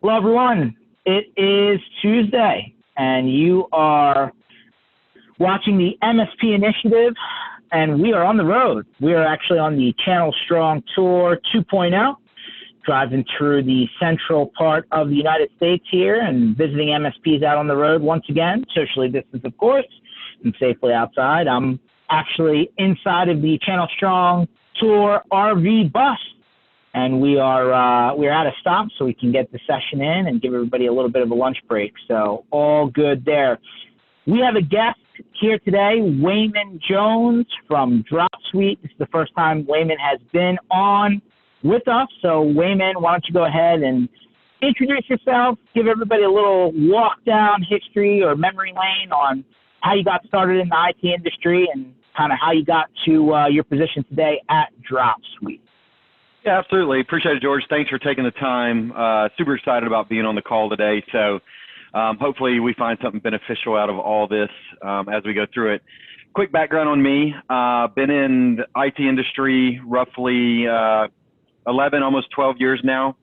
Hello, everyone. It is Tuesday, and you are watching the MSP Initiative, and we are on the road. We are actually on the Channel Strong Tour 2.0, driving through the central part of the United States here and visiting MSPs out on the road once again, socially distanced, of course, and safely outside. I'm actually inside of the Channel Strong Tour RV bus, and we're at a stop so we can get the session in and give everybody a little bit of a lunch break. So all good there. We have a guest here today, Weyman Jones from Dropsuite. This is the first time Weyman has been on with us. So Weyman, why don't you go ahead and introduce yourself, give everybody a little walk down history or memory lane on how you got started in the IT industry and kind of how you got to your position today at Dropsuite. Yeah, absolutely. Appreciate it, George. Thanks for taking the time. Super excited about being on the call today. So hopefully we find something beneficial out of all this as we go through it. Quick background on me. Been in the IT industry roughly 11, almost 12 years now.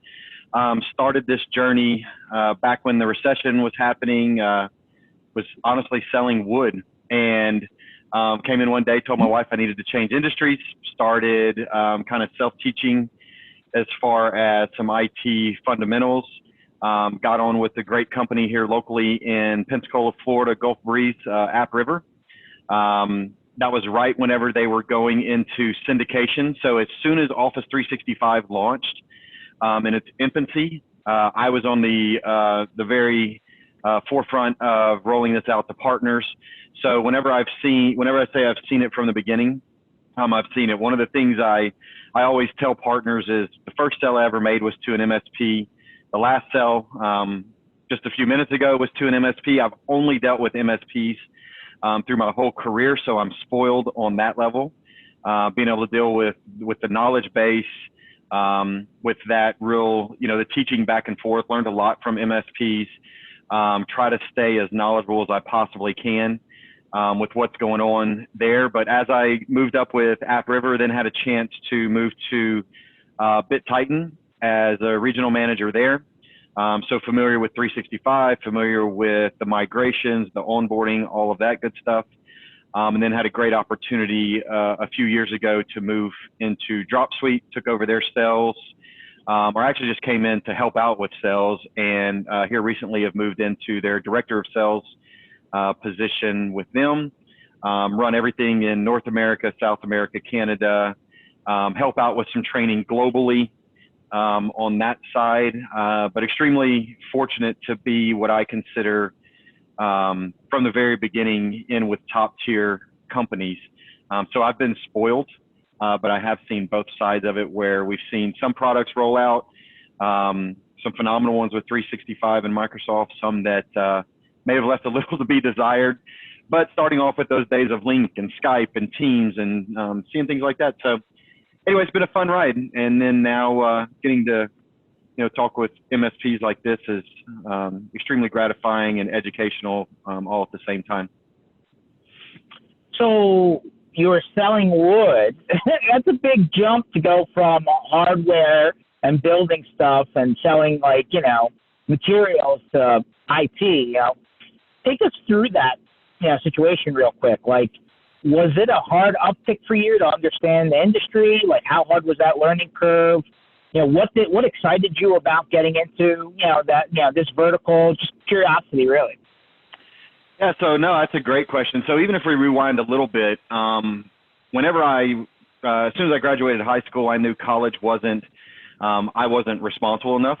Started this journey back when the recession was happening, was honestly selling wood, and came in one day, told my wife I needed to change industries, started kind of self-teaching as far as some IT fundamentals, got on with a great company here locally in Pensacola, Florida, Gulf Breeze, App River. That was right whenever they were going into syndication. So as soon as Office 365 launched in its infancy, I was on the very forefront of rolling this out to partners. So whenever I say I've seen it from the beginning, I've seen it. One of the things I always tell partners is the first sell I ever made was to an MSP. The last sell just a few minutes ago was to an MSP. I've only dealt with MSPs through my whole career, so I'm spoiled on that level. Being able to deal with the knowledge base, with that real, the teaching back and forth, learned a lot from MSPs. Try to stay as knowledgeable as I possibly can with what's going on there. But as I moved up with App River, then had a chance to move to BitTitan as a regional manager there. So familiar with 365, familiar with the migrations, the onboarding, all of that good stuff. And then had a great opportunity a few years ago to move into Dropsuite, took over their sales, or actually just came in to help out with sales, and here recently have moved into their director of sales position with them, run everything in North America, South America, Canada, help out with some training globally on that side, but extremely fortunate to be what I consider from the very beginning in with top tier companies. So I've been spoiled, but I have seen both sides of it where we've seen some products roll out, some phenomenal ones with 365 and Microsoft, some that may have left a little to be desired, but starting off with those days of Link and Skype and Teams and seeing things like that. So anyway, it's been a fun ride. And then now getting to talk with MSPs like this is extremely gratifying and educational all at the same time. So you're selling wood. That's a big jump to go from hardware and building stuff and selling materials to IT. Take us through that situation real quick. Like, was it a hard uptick for you to understand the industry? Like, how hard was that learning curve? What excited you about getting into this vertical? Just curiosity, really. Yeah, so no, that's a great question. So even if we rewind a little bit, whenever as soon as I graduated high school, I knew college I wasn't responsible enough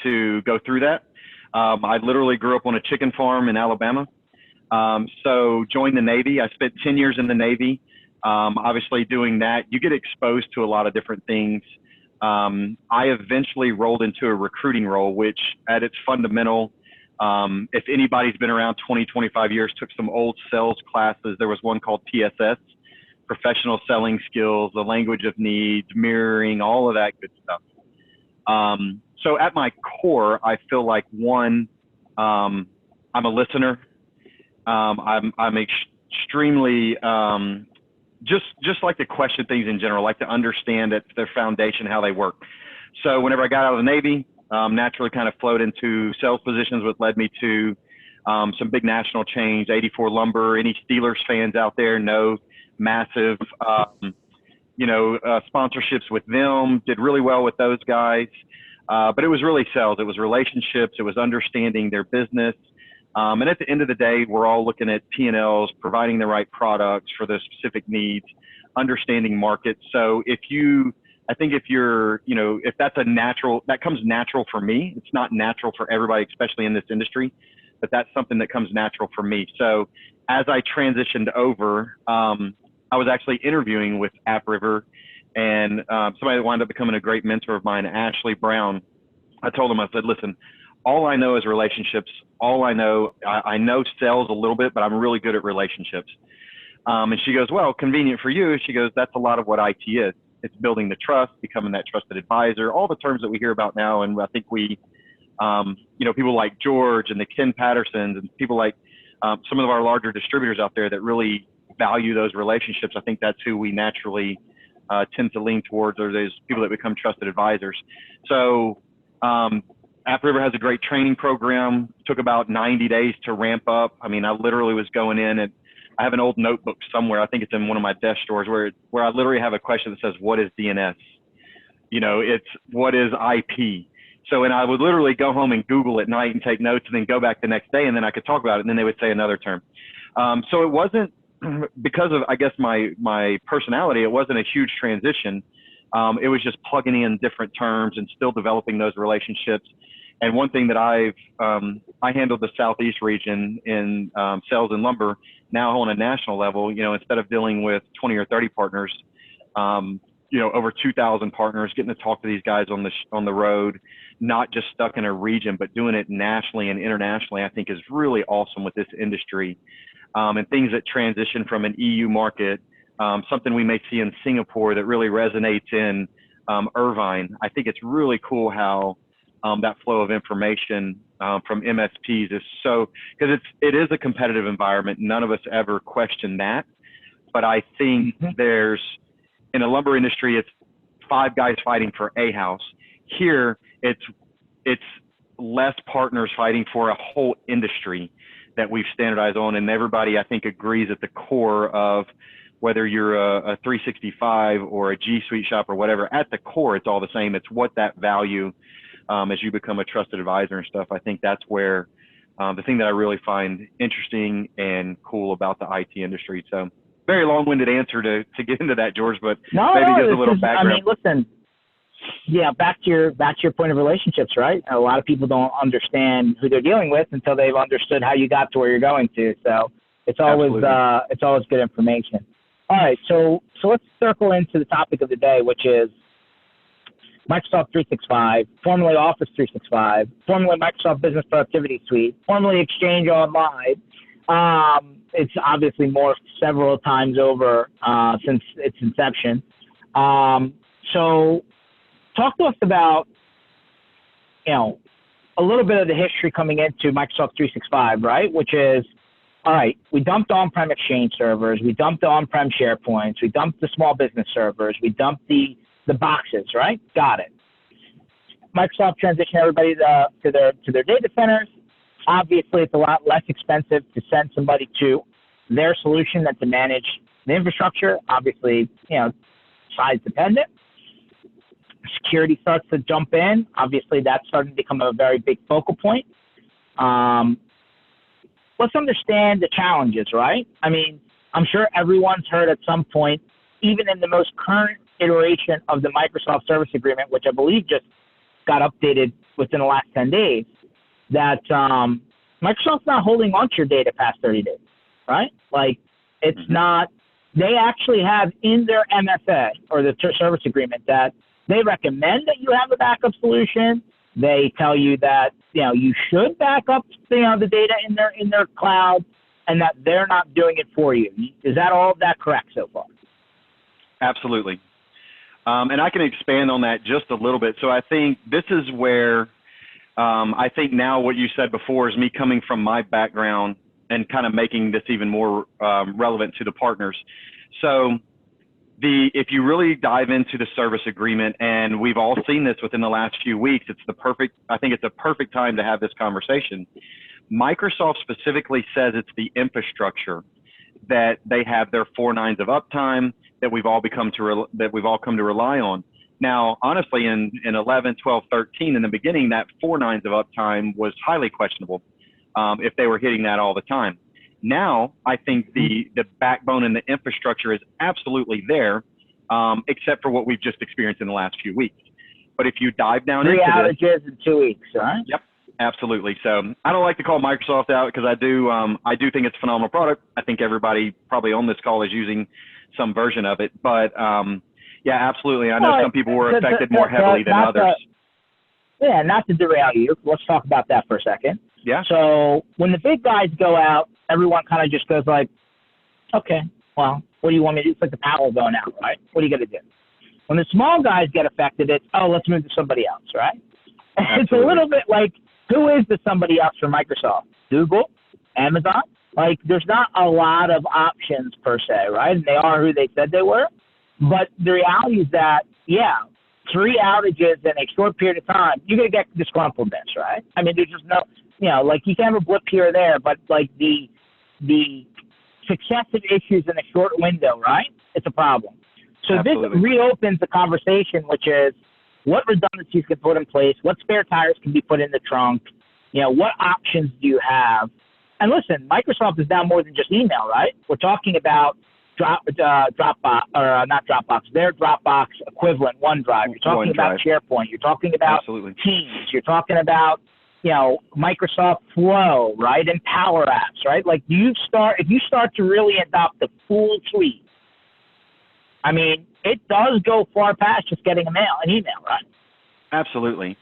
to go through that. I literally grew up on a chicken farm in Alabama. So joined the Navy. I spent 10 years in the Navy. Obviously doing that, you get exposed to a lot of different things. I eventually rolled into a recruiting role, which at its fundamental, if anybody's been around 20, 25 years, took some old sales classes. There was one called PSS, Professional Selling Skills, the language of needs, mirroring, all of that good stuff. So at my core, I feel like one, I'm a listener. I'm extremely just like to question things in general, like to understand at their foundation how they work. So whenever I got out of the Navy, naturally kind of flowed into sales positions, which led me to some big national chains, 84 Lumber. Any Steelers fans out there know massive, sponsorships with them, did really well with those guys. But it was really sales. It was relationships. It was understanding their business. And at the end of the day, we're all looking at P&Ls, providing the right products for the specific needs, understanding markets. So if that's that comes natural for me. It's not natural for everybody, especially in this industry, but that's something that comes natural for me. So as I transitioned over, I was actually interviewing with AppRiver, and somebody that wound up becoming a great mentor of mine, Ashley Brown. I told him, I said, listen, all I know is relationships. I know sales a little bit, but I'm really good at relationships. And she goes, well, convenient for you. She goes, that's a lot of what IT is. It's building the trust, becoming that trusted advisor, all the terms that we hear about now. And I think people like George and the Ken Pattersons and people like some of our larger distributors out there that really value those relationships. I think that's who we naturally tend to lean towards, or those people that become trusted advisors. So AppRiver has a great training program. Took about 90 days to ramp up. I mean, I literally was going in, and I have an old notebook somewhere. I think it's in one of my desk drawers where I literally have a question that says, what is DNS? It's what is IP? So, and I would literally go home and Google at night and take notes and then go back the next day, and then I could talk about it, and then they would say another term. So it wasn't, because of, I guess, my personality, it wasn't a huge transition. It was just plugging in different terms and still developing those relationships. And one thing that I handled the Southeast region in sales and lumber. Now on a national level, instead of dealing with 20 or 30 partners, over 2,000 partners, getting to talk to these guys on the road, not just stuck in a region, but doing it nationally and internationally, I think is really awesome with this industry. And things that transition from an EU market, something we may see in Singapore that really resonates in Irvine. I think it's really cool how that flow of information from MSPs is so, because it is a competitive environment. None of us ever question that. But I think there's, in a lumber industry, it's 5 guys fighting for a house. Here, it's less partners fighting for a whole industry that we've standardized on, and everybody, I think, agrees at the core of whether you're a 365 or a G Suite shop or whatever. At the core, it's all the same. It's what that value, as you become a trusted advisor and stuff. I think that's where the thing that I really find interesting and cool about the IT industry. So, very long-winded answer to get into that, George, but maybe gives a little background. I mean, listen. Yeah, back to your point of relationships, right? A lot of people don't understand who they're dealing with until they've understood how you got to where you're going to. So it's always good information. All right, so let's circle into the topic of the day, which is Microsoft 365, formerly Office 365, formerly Microsoft Business Productivity Suite, formerly Exchange Online. It's obviously morphed several times over since its inception. So talk to us about, a little bit of the history coming into Microsoft 365, right? Which is, all right, we dumped on-prem Exchange servers, we dumped the on-prem SharePoints, we dumped the small business servers, we dumped the boxes, right? Got it. Microsoft transitioned everybody to their data centers. Obviously, it's a lot less expensive to send somebody to their solution than to manage the infrastructure. Obviously, size dependent. Security starts to jump in. Obviously, that's starting to become a very big focal point. Let's understand the challenges, right? I mean, I'm sure everyone's heard at some point, even in the most current iteration of the Microsoft Service Agreement, which I believe just got updated within the last 10 days, that Microsoft's not holding on to your data past 30 days, right? Like, it's not, they actually have in their MSA or the service agreement that they recommend that you have a backup solution. They tell you that, you should back up, the data in their cloud, and that they're not doing it for you. Is that all of that correct so far? Absolutely. And I can expand on that just a little bit. So I think this is where I think now what you said before is me coming from my background and kind of making this even more relevant to the partners. So if you really dive into the service agreement, and we've all seen this within the last few weeks, I think it's a perfect time to have this conversation. Microsoft specifically says it's the infrastructure that they have their 4 nines of uptime that we've all come to rely on. Now, honestly, in 11, 12, 13, in the beginning, that 4 nines of uptime was highly questionable if they were hitting that all the time. Now, I think the backbone and the infrastructure is absolutely there, except for what we've just experienced in the last few weeks. But if you dive down into 3 outages in 2 weeks, right? Yep, absolutely. So I don't like to call Microsoft out because I do think it's a phenomenal product. I think everybody probably on this call is using some version of it. But yeah, absolutely. I know some people were affected more heavily than others. Yeah, not to derail you. Let's talk about that for a second. Yeah. So when the big guys go out, everyone kind of just goes like, okay, well, what do you want me to do? It's like the power going out, right? What are you going to do? When the small guys get affected, it's, oh, let's move to somebody else, right? It's a little bit like, who is the somebody else for Microsoft? Google? Amazon? Like, there's not a lot of options per se, right? And they are who they said they were. But the reality is that, yeah, 3 outages in a short period of time, you're going to get disgruntledness, right? I mean, there's just no, like you can have a blip here or there, but like the successive issues in a short window, right? It's a problem. So Absolutely. This reopens the conversation, which is what redundancies can put in place, what spare tires can be put in the trunk, what options do you have? And listen, Microsoft is now more than just email, right? We're talking about Dropbox, or not Dropbox, their Dropbox equivalent, OneDrive. You're talking about SharePoint. You're talking about Absolutely. Teams. You're talking about, Microsoft Flow, right? And Power Apps, right? Like if you start to really adopt the full suite, I mean, it does go far past just getting an email, right? Absolutely.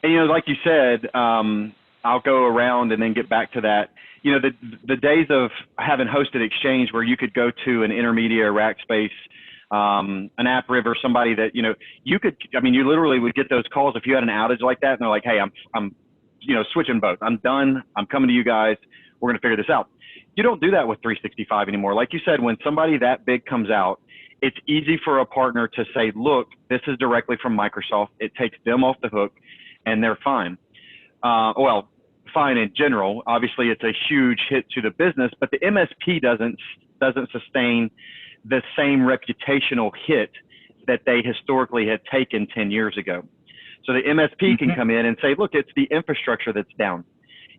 And, like you said, I'll go around and then get back to that. The days of having hosted Exchange where you could go to an intermediate rack space, an AppRiver, somebody that, you literally would get those calls if you had an outage like that, and they're like, hey, I'm switching both. I'm done. I'm coming to you guys. We're going to figure this out. You don't do that with 365 anymore. Like you said, when somebody that big comes out, it's easy for a partner to say, look, this is directly from Microsoft. It takes them off the hook, and they're fine. Fine in general. Obviously, it's a huge hit to the business, but the MSP doesn't sustain the same reputational hit that they historically had taken 10 years ago. So the MSP can come in and say, look, it's the infrastructure that's down.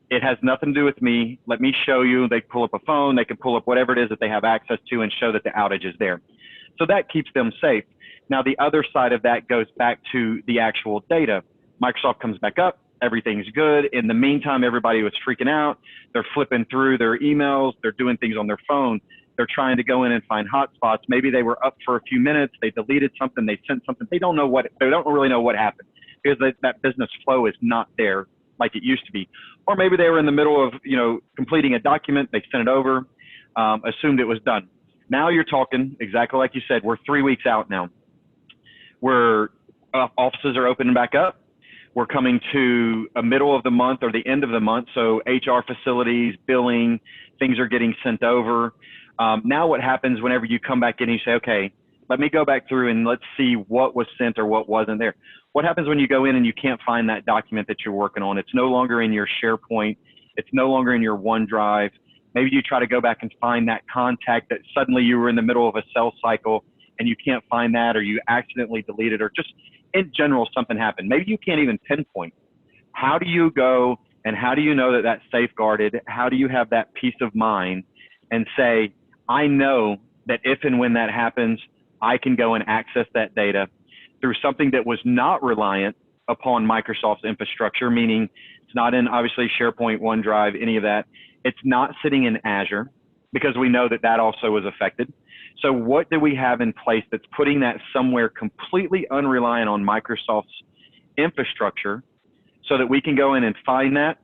It has nothing to do with me. Let me show you. They pull up a phone. They can pull up whatever it is that they have access to and show that the outage is there. So that keeps them safe. Now, the other side of that goes back to the actual data. Microsoft comes back up. Everything's good. In the meantime, everybody was freaking out. They're flipping through their emails. They're doing things on their phone. They're trying to go in and find hotspots. Maybe they were up for a few minutes. They deleted something. They sent something. They don't really know what happened because that business flow is not there like it used to be. Or maybe they were in the middle of, completing a document. They sent it over, assumed it was done. Now you're talking exactly like you said. We're 3 weeks out now. Offices are opening back up. We're coming to a middle of the month or the end of the month. So HR facilities, billing, things are getting sent over. Now what happens whenever you come back in and you say, okay, let me go back through and let's see what was sent or what wasn't there. What happens when you go in and you can't find that document that you're working on? It's no longer in your SharePoint. It's no longer in your OneDrive. Maybe you try to go back and find that contact that suddenly you were in the middle of a sales cycle and you can't find that, or you accidentally deleted, or just in general, something happened. Maybe you can't even pinpoint. How do you go and how do you know that that's safeguarded? How do you have that peace of mind and say, I know that if and when that happens, I can go and access that data through something that was not reliant upon Microsoft's infrastructure, meaning it's not in obviously SharePoint, OneDrive, any of that. It's not sitting in Azure because we know that also was affected. So what do we have in place that's putting that somewhere completely unreliant on Microsoft's infrastructure so that we can go in and find that,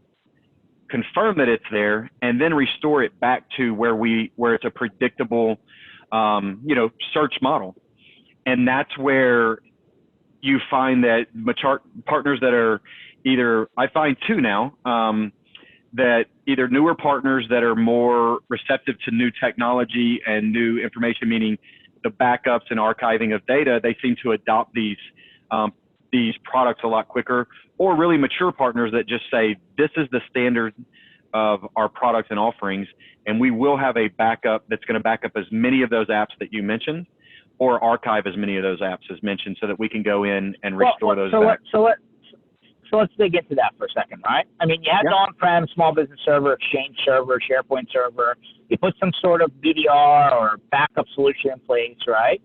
confirm that it's there, and then restore it back to where it's a predictable, search model. And that's where you find that partners that are I find two now, that either newer partners that are more receptive to new technology and new information, meaning the backups and archiving of data, they seem to adopt these products a lot quicker, or really mature partners that just say, this is the standard of our products and offerings, and we will have a backup that's going to back up as many of those apps that you mentioned, or archive as many of those apps as mentioned, so that we can go in and restore those back. So let's dig into that for a second, right? I mean, you had the on-prem small business server, Exchange server, SharePoint server. You put some sort of BDR or backup solution in place, right?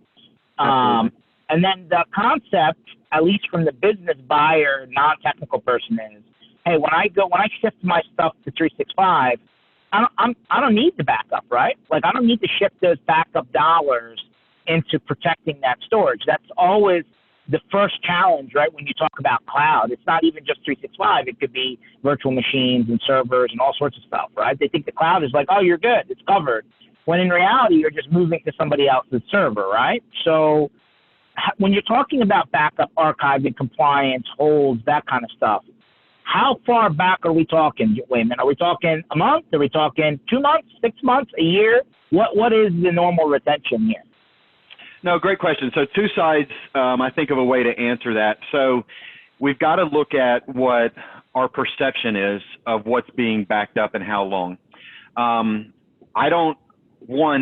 And then the concept, at least from the business buyer, non-technical person, is, hey, when I shift my stuff to 365, I don't need the backup, right? Like, I don't need to shift those backup dollars into protecting that storage. That's always the first challenge, right? When you talk about cloud, it's not even just 365. It could be virtual machines and servers and all sorts of stuff, right? They think the cloud is like, oh, you're good, it's covered. When in reality, you're just moving to somebody else's server, right? So when you're talking about backup, archiving, compliance, holds, that kind of stuff, how far back are we talking, Weyman? Are we talking a month? Are we talking 2 months, 6 months, a year? What is the normal retention here? No, great question. So two sides, I think, of a way to answer that. So we've got to look at what our perception is of what's being backed up and how long. I don't,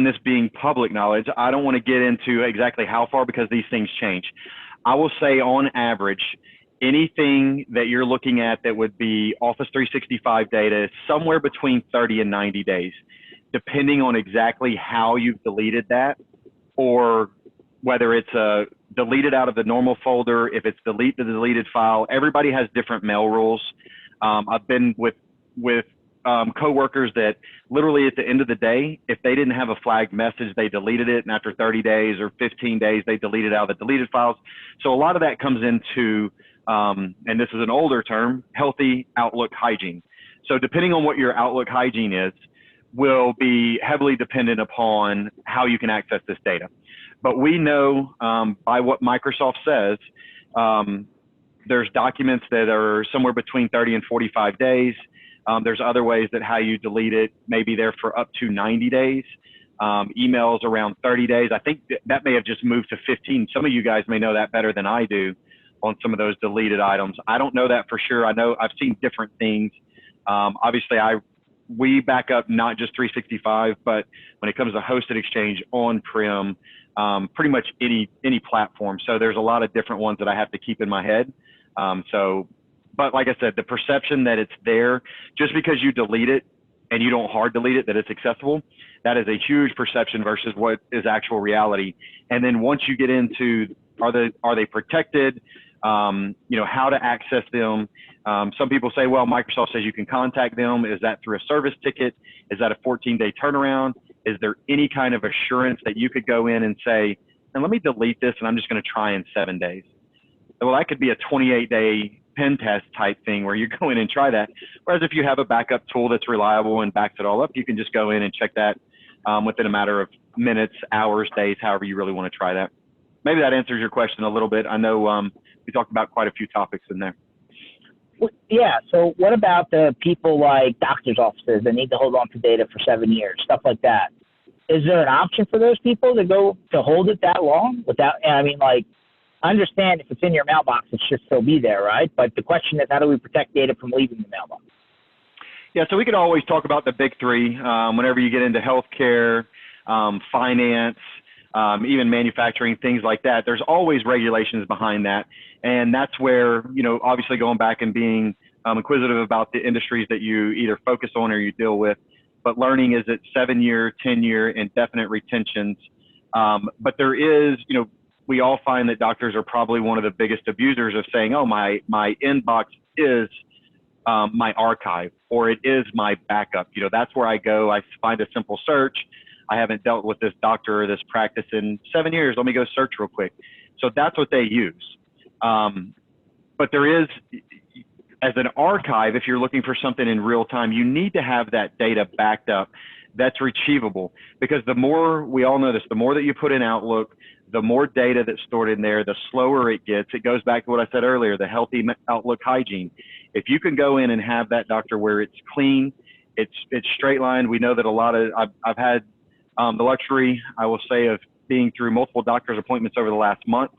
this being public knowledge, I don't want to get into exactly how far, because these things change. I will say on average, anything that you're looking at that would be Office 365 data is somewhere between 30 and 90 days, depending on exactly how you've deleted that, or whether it's deleted out of the normal folder, if it's delete the deleted file. Everybody has different mail rules. I've been with coworkers that literally at the end of the day, if they didn't have a flagged message, they deleted it, and after 30 days or 15 days, they deleted out the deleted files. So a lot of that comes into, and this is an older term, healthy Outlook hygiene. So depending on what your Outlook hygiene is, will be heavily dependent upon how you can access this data. But we know by what Microsoft says, there's documents that are somewhere between 30 and 45 days. There's other ways that how you delete it may be there for up to 90 days. Emails around 30 days. I think that may have just moved to 15. Some of you guys may know that better than I do on some of those deleted items. I don't know that for sure. I know I've seen different things. Obviously, we back up not just 365, but when it comes to hosted Exchange, on-prem, pretty much any platform. So there's a lot of different ones that I have to keep in my head. But like I said, the perception that it's there, just because you delete it and you don't hard delete it, that it's accessible, that is a huge perception versus what is actual reality. And then once you get into, are they protected? How to access them. Some people say, well, Microsoft says you can contact them. Is that through a service ticket? Is that a 14-day turnaround? Is there any kind of assurance that you could go in and say, and let me delete this and I'm just going to try in 7 days? Well, that could be a 28-day pen test type thing where you go in and try that. Whereas if you have a backup tool that's reliable and backs it all up, you can just go in and check that within a matter of minutes, hours, days, however you really want to try that. Maybe that answers your question a little bit. I know we talked about quite a few topics in there. Well, yeah. So what about the people like doctors' offices that need to hold on to data for 7 years, stuff like that? Is there an option for those people to hold it that long without, I mean, like, I understand if it's in your mailbox, it should still be there, right? But the question is, how do we protect data from leaving the mailbox? Yeah, so we could always talk about the big three whenever you get into healthcare, finance, even manufacturing, things like that. There's always regulations behind that. And that's where, obviously going back and being inquisitive about the industries that you either focus on or you deal with, but learning is that 7-year, 10-year indefinite retentions. But there is, we all find that doctors are probably one of the biggest abusers of saying, oh, my inbox is my archive, or it is my backup. That's where I go. I find a simple search. I haven't dealt with this doctor or this practice in 7 years. Let me go search real quick. So that's what they use. But there is, as an archive, if you're looking for something in real time, you need to have that data backed up that's retrievable. Because the more, we all know this, the more that you put in Outlook, the more data that's stored in there, the slower it gets. It goes back to what I said earlier, the healthy Outlook hygiene. If you can go in and have that, doctor, where it's clean, it's straight lined. We know that a lot of, I've had the luxury, I will say, of being through multiple doctor's appointments over the last month,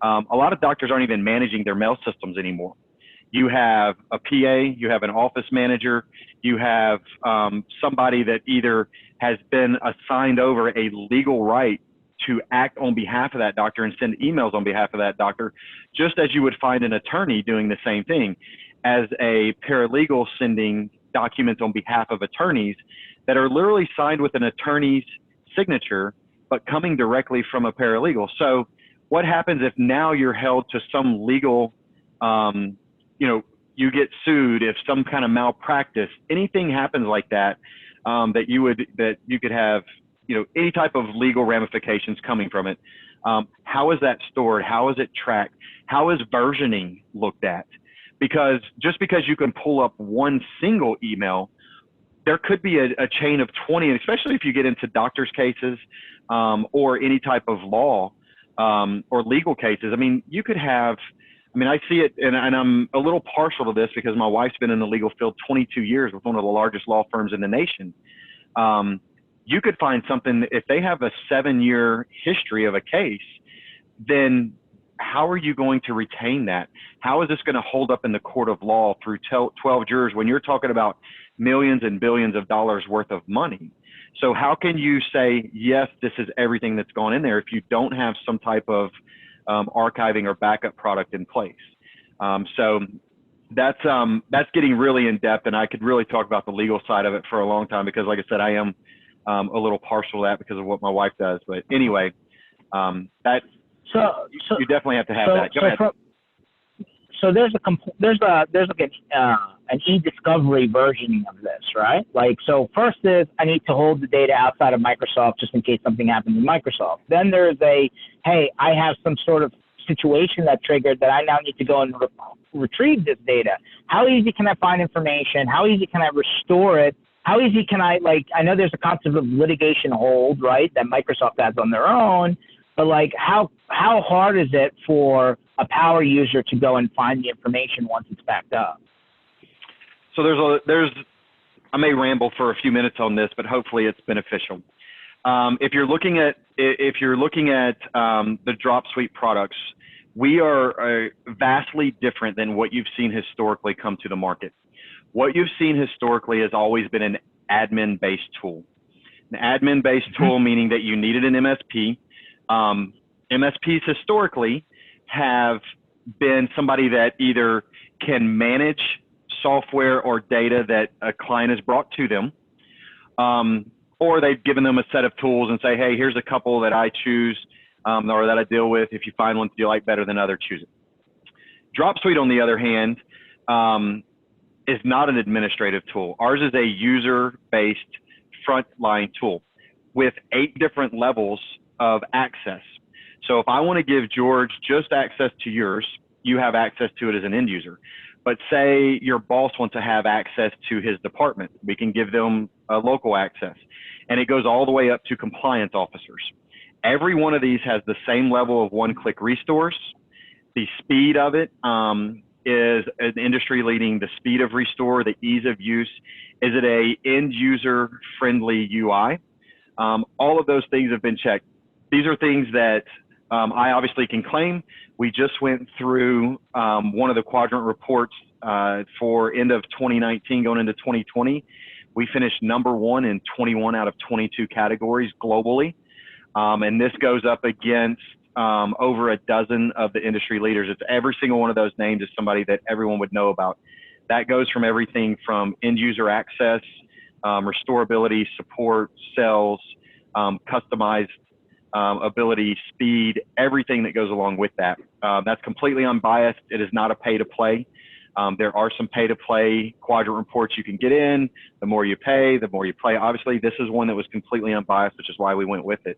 a lot of doctors aren't even managing their mail systems anymore. You have a PA, you have an office manager, you have somebody that either has been assigned over a legal right to act on behalf of that doctor and send emails on behalf of that doctor, just as you would find an attorney doing the same thing as a paralegal sending documents on behalf of attorneys that are literally signed with an attorney's signature, but coming directly from a paralegal. So what happens if now you're held to some legal, you get sued if some kind of malpractice, anything happens like that, that you could have, any type of legal ramifications coming from it. How is that stored? How is it tracked? How is versioning looked at? Because just because you can pull up one single email, there could be a chain of 20, especially if you get into doctors' cases or any type of law or legal cases. I mean, you could have, I see it, and I'm a little partial to this because my wife's been in the legal field 22 years with one of the largest law firms in the nation. You could find something, if they have a 7-year history of a case, then how are you going to retain that? How is this going to hold up in the court of law through 12 jurors when you're talking about millions and billions of dollars worth of money? So how can you say, yes, this is everything that's gone in there if you don't have some type of archiving or backup product in place? So that's getting really in depth, and I could really talk about the legal side of it for a long time because, like I said, I am a little partial to that because of what my wife does. But anyway, you definitely have to have that. Go ahead. So there's like an Ediscovery versioning of this, right? Like, so first is I need to hold the data outside of Microsoft just in case something happens in Microsoft. Then there's hey, I have some sort of situation that triggered that I now need to go and retrieve this data. How easy can I find information? How easy can I restore it? How easy can I know there's a concept of litigation hold, right, that Microsoft has on their own, but how hard is it for a power user to go and find the information once it's backed up? So I may ramble for a few minutes on this, but hopefully it's beneficial. If you're looking at the Dropsuite products, we are vastly different than what you've seen historically come to the market. What you've seen historically has always been an admin-based tool. An admin-based tool meaning that you needed an MSP. MSPs historically have been somebody that either can manage software or data that a client has brought to them, or they've given them a set of tools and say, hey, here's a couple that I choose or that I deal with. If you find one that you like better than other, choose it. Dropsuite, on the other hand, is not an administrative tool. Ours is a user-based frontline tool with 8 different levels of access. So if I want to give George just access to yours, you have access to it as an end user. But say your boss wants to have access to his department, we can give them a local access. And it goes all the way up to compliance officers. Every one of these has the same level of one-click restores. The speed of it is an industry leading, the speed of restore, the ease of use. Is it a end user friendly UI? All of those things have been checked. These are things that I obviously can claim. We just went through one of the quadrant reports for end of 2019 going into 2020. We finished #1 in 21 out of 22 categories globally. And this goes up against over a dozen of the industry leaders. It's every single one of those names is somebody that everyone would know about. That goes from everything from end user access, restorability, support, sales, customized ability, speed, everything that goes along with that. That's completely unbiased. It is not a pay to play. There are some pay to play quadrant reports you can get in. The more you pay, the more you play. Obviously, this is one that was completely unbiased, which is why we went with it.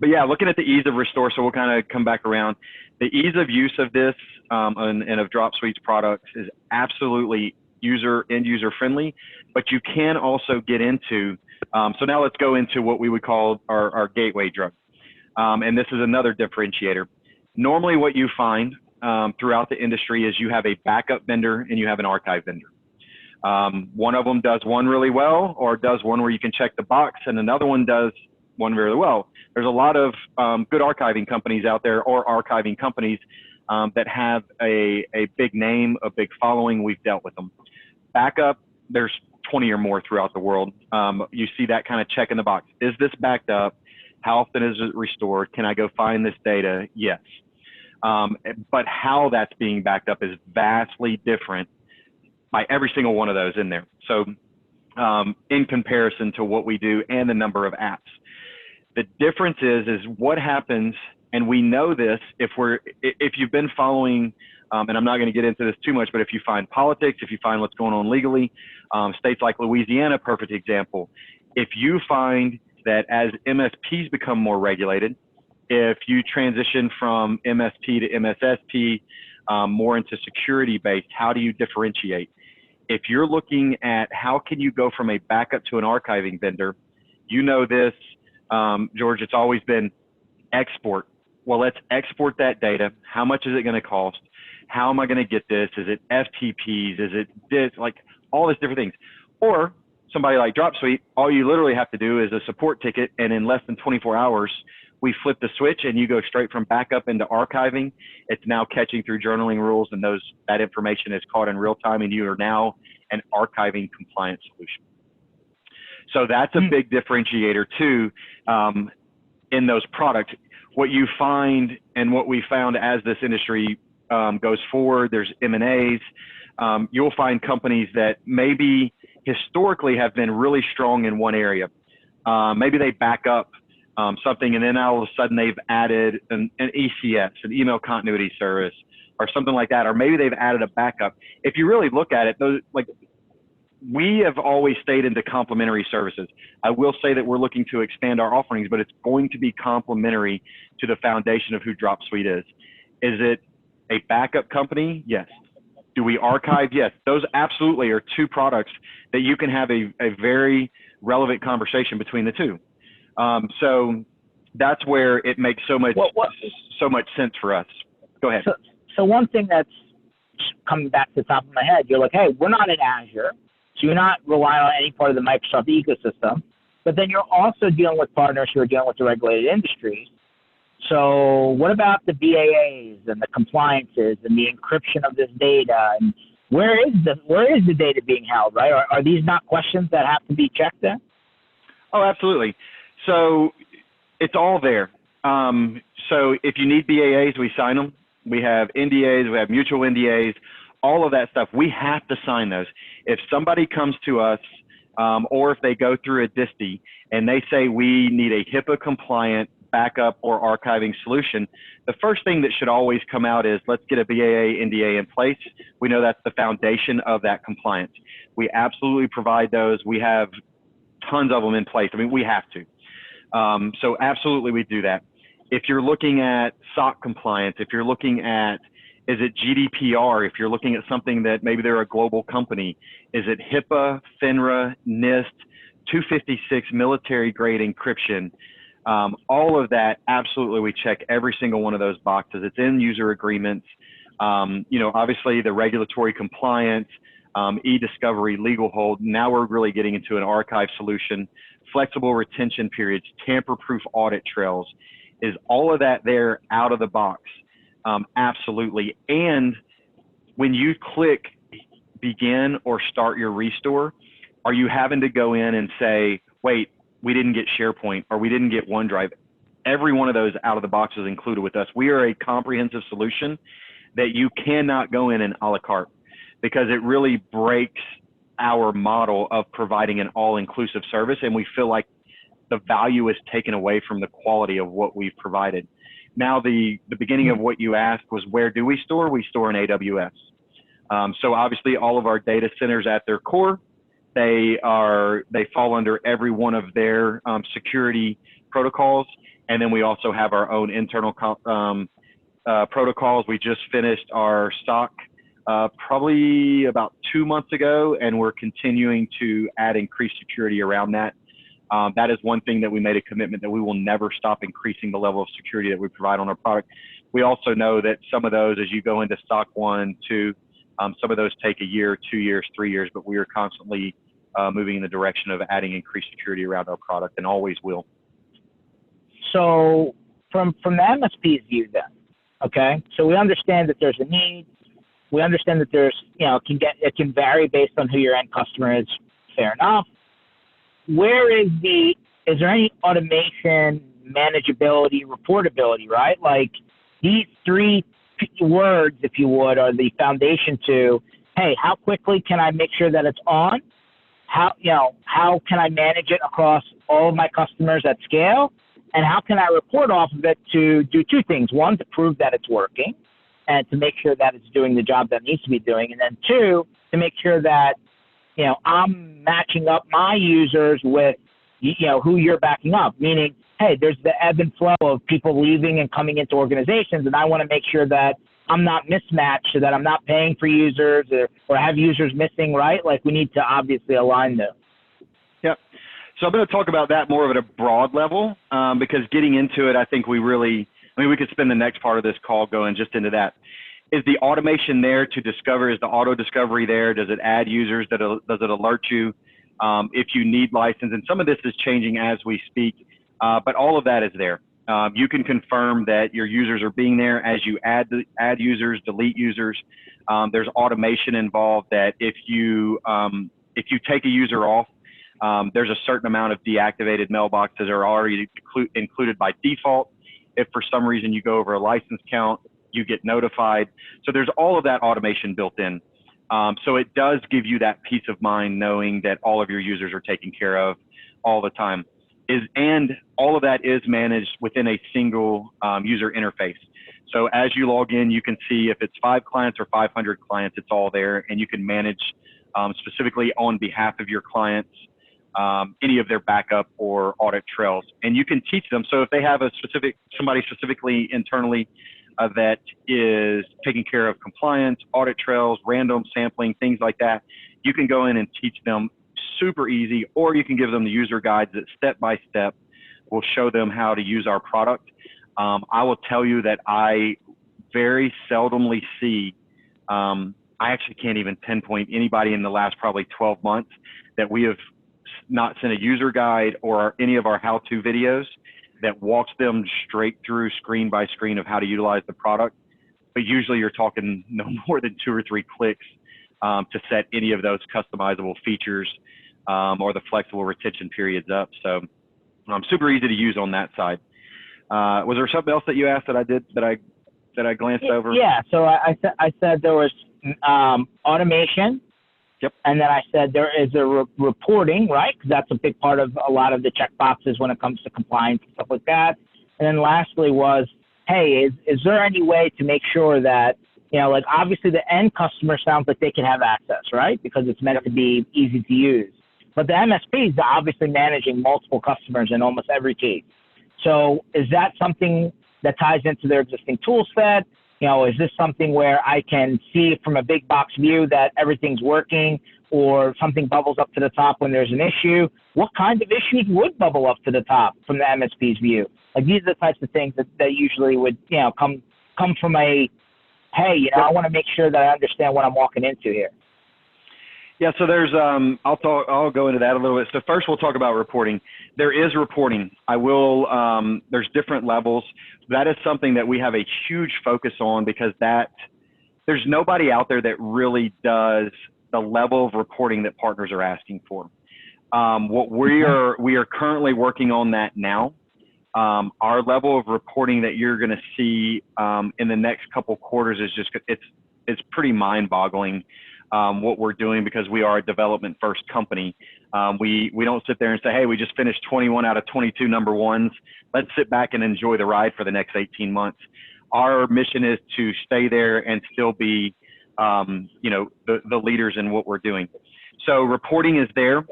But yeah, looking at the ease of restore, so we'll kind of come back around. The ease of use of this and of Dropsuite's products is absolutely end user friendly, but you can also get into, so now let's go into what we would call our gateway drug. And this is another differentiator. Normally what you find throughout the industry is you have a backup vendor and you have an archive vendor. One of them does one really well or does one where you can check the box, and another one does one really well. There's a lot of good archiving companies out there, or archiving companies that have a big name, a big following. We've dealt with them. Backup, there's 20 or more throughout the world. You see that kind of check in the box. Is this backed up? How often is it restored? Can I go find this data? Yes. But how that's being backed up is vastly different by every single one of those in there. So in comparison to what we do and the number of apps, the difference is what happens, and we know this if you've been following, and I'm not going to get into this too much, but if you find politics, if you find what's going on legally, states like Louisiana, perfect example. If you find that as MSPs become more regulated, if you transition from MSP to MSSP, more into security-based, how do you differentiate? If you're looking at how can you go from a backup to an archiving vendor, you know this, George, it's always been export. Well, let's export that data. How much is it going to cost? How am I going to get this? Is it FTPs? Is it this? Like all these different things. Or somebody like Dropsuite, all you literally have to do is a support ticket, and in less than 24 hours, we flip the switch and you go straight from backup into archiving. It's now catching through journaling rules, and that information is caught in real time, and you are now an archiving compliant solution. So that's a big differentiator too in those products. What you find, and what we found as this industry goes forward, there's M&As, you'll find companies that maybe historically have been really strong in one area. Maybe they back up something, and then all of a sudden they've added an ECS, an email continuity service, or something like that, or maybe they've added a backup. If you really look at it, we have always stayed into complementary services. I will say that we're looking to expand our offerings, but it's going to be complementary to the foundation of who Dropsuite is. Is it a backup company? Yes. Do we archive? Yes. Those absolutely are two products that you can have a very relevant conversation between the two. So that's where it makes so much sense for us. Go ahead. So one thing that's coming back to the top of my head, you're like, hey, we're not in Azure, so you're not relying on any part of the Microsoft ecosystem, but then you're also dealing with partners who are dealing with the regulated industries. So what about the BAAs and the compliances and the encryption of this data, and where is the data being held, right? Are these not questions that have to be checked then? Oh, absolutely. So it's all there. So if you need BAAs, we sign them. We have NDAs, we have mutual NDAs, all of that stuff. We have to sign those. If somebody comes to us, or if they go through a DISTI and they say we need a HIPAA compliant backup or archiving solution, the first thing that should always come out is let's get a BAA NDA in place. We know that's the foundation of that compliance. We absolutely provide those. We have tons of them in place. I mean, we have to. So absolutely we do that. If you're looking at SOC compliance, if you're looking at, is it GDPR? If you're looking at something that maybe they're a global company, is it HIPAA, FINRA, NIST, 256 military grade encryption? All of that, absolutely, we check every single one of those boxes. It's in user agreements. Obviously the regulatory compliance, Ediscovery, legal hold. Now we're really getting into an archive solution, flexible retention periods, tamper-proof audit trails. Is all of that there out of the box? Absolutely. And when you click begin or start your restore, are you having to go in and say, wait, we didn't get SharePoint or we didn't get OneDrive? Every one of those out of the box is included with us. We are a comprehensive solution that you cannot go in and a la carte, because it really breaks our model of providing an all-inclusive service, and we feel like the value is taken away from the quality of what we've provided. Now, the beginning of what you asked was, where do we store? We store in AWS. So obviously all of our data centers at their core, they fall under every one of their security protocols. And then we also have our own internal protocols. We just finished our SOC probably about 2 months ago, and we're continuing to add increased security around that. That is one thing that we made a commitment that we will never stop increasing the level of security that we provide on our product. We also know that some of those, as you go into SOC 1, 2, some of those take a year, 2 years, 3 years, but we are constantly moving in the direction of adding increased security around our product, and always will. So from the MSP's view then, okay, so we understand that there's a need. We understand that there's, it can vary based on who your end customer is. Fair enough. Is there any automation, manageability, reportability, right? Like these three words, if you would, are the foundation to, hey, how quickly can I make sure that it's on? How can I manage it across all of my customers at scale? And how can I report off of it to do two things? One, to prove that it's working and to make sure that it's doing the job that it needs to be doing. And then two, to make sure that, I'm matching up my users with, who you're backing up, meaning, hey, there's the ebb and flow of people leaving and coming into organizations. And I want to make sure that I'm not mismatched so that I'm not paying for users or have users missing, right? Like we need to obviously align those. Yep. So I'm going to talk about that more at a broad level because getting into it, I think we could spend the next part of this call going just into that. Is the automation there to discover? Is the auto discovery there? Does it add users? Does it alert you if you need license? And some of this is changing as we speak, but all of that is there. You can confirm that your users are being there as you add users, delete users. There's automation involved that if you take a user off, there's a certain amount of deactivated mailboxes are already included by default. If for some reason you go over a license count, you get notified. So there's all of that automation built in. So it does give you that peace of mind knowing that all of your users are taken care of all the time. And all of that is managed within a single user interface. So as you log in, you can see if it's 5 clients or 500 clients, it's all there, and you can manage specifically on behalf of your clients any of their backup or audit trails. And you can teach them. So if they have somebody specifically internally that is taking care of compliance, audit trails, random sampling, things like that, you can go in and teach them super easy, or you can give them the user guides that step by step will show them how to use our product. I will tell you that I very seldomly see, I actually can't even pinpoint anybody in the last probably 12 months that we have not sent a user guide or any of our how-to videos that walks them straight through screen by screen of how to utilize the product. But usually you're talking no more than 2 or 3 clicks to set any of those customizable features or the flexible retention periods up. So super easy to use on that side. Was there something else that you asked that I did that I glanced over? Yeah. So I said there was automation. Yep. And then I said there is a reporting, right? Because that's a big part of a lot of the check boxes when it comes to compliance and stuff like that. And then lastly was, hey, is there any way to make sure that, like obviously the end customer sounds like they can have access, right? Because it's meant to be easy to use. But the MSP is obviously managing multiple customers in almost every case. So is that something that ties into their existing tool set? Is this something where I can see from a big box view that everything's working or something bubbles up to the top when there's an issue? What kind of issues would bubble up to the top from the MSP's view? Like these are the types of things that usually would, come from a, hey, I want to make sure that I understand what I'm walking into here. Yeah, so there's, I'll go into that a little bit. So first we'll talk about reporting. There is reporting. There's different levels. That is something that we have a huge focus on because there's nobody out there that really does the level of reporting that partners are asking for. We are currently working on that now. Our level of reporting that you're going to see in the next couple quarters is it's pretty mind-boggling. What we're doing because we are a development first company. We don't sit there and say, hey, we just finished 21 out of 22 number ones. Let's sit back and enjoy the ride for the next 18 months. Our mission is to stay there and still be, the leaders in what we're doing. So reporting is there.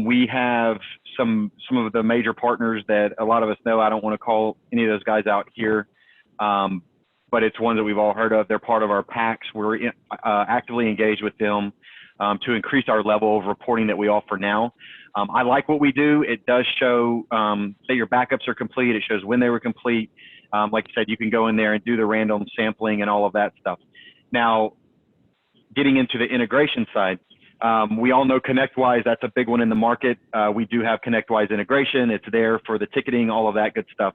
We have some of the major partners that a lot of us know. I don't want to call any of those guys out here. But it's one that we've all heard of. They're part of our packs. We're actively engaged with them to increase our level of reporting that we offer now. I like what we do. It does show that your backups are complete. It shows when they were complete. Like I said, you can go in there and do the random sampling and all of that stuff. Now, getting into the integration side, We all know ConnectWise, that's a big one in the market. We do have ConnectWise integration. It's there for the ticketing, all of that good stuff.